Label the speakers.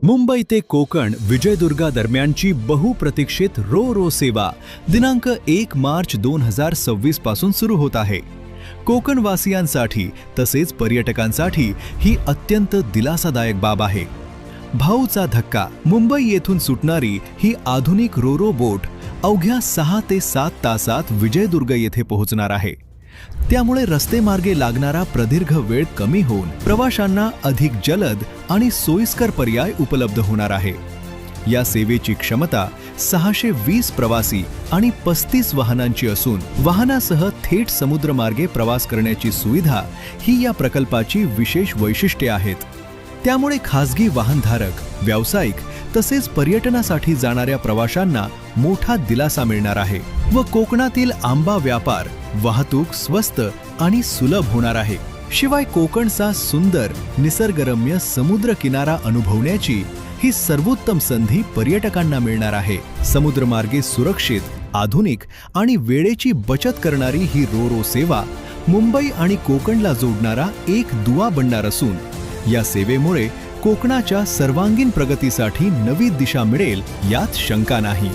Speaker 1: मुंबई ते कोकण विजयदुर्गा दरम्यानची बहुप्रतीक्षित रो रो सेवा दिनांक 1 मार्च 2026 पासून सुरू होत आहे। कोकणवासियांसाठी तसेच पर्यटकांसाठी ही अत्यंत दिलासादायक बाब आहे। भाऊचा धक्का मुंबई येथून सुटणारी ही आधुनिक रो रो बोट अवघ्या 6 ते 7 तासात विजयदुर्ग येथे पोहोचणार आहे। त्यामुळे रस्तेमार्गे लागणारा प्रदीर्घ वेळ कमी होऊन प्रवाशांना अधिक जलद आणि सोयीस्कर पर्याय उपलब्ध होणार आहे। या सेवेची क्षमता 620 प्रवासी आणि 35 वाहनांची असून वाहनासह थेट समुद्रमार्गे प्रवास करण्याची सुविधा ही या प्रकल्पाची विशेष वैशिष्ट्ये आहेत। त्यामुळे खासगी वाहनधारक, व्यावसायिक तसेच पर्यटनासाठी जाणाऱ्या प्रवाशांना मोठा दिलासा मिळणार आहे व कोकणातील आंबा व्यापार, वाहतूक स्वस्त आणि सुलभ होणार आहे। शिवाय कोकणचा सुंदर निसर्गरम्य समुद्र किनारा अनुभवण्याची ही सर्वोत्तम संधी पर्यटकांना मिळणार आहे। समुद्रमार्गे सुरक्षित, आधुनिक आणि वेळेची बचत करणारी ही रो रो सेवा मुंबई आणि कोकणला जोडणारा एक दुवा बनणार असून या सेवेमुळे कोकणाच्या सर्वांगीण प्रगतीसाठी नवी दिशा मिळेल यात शंका नाही।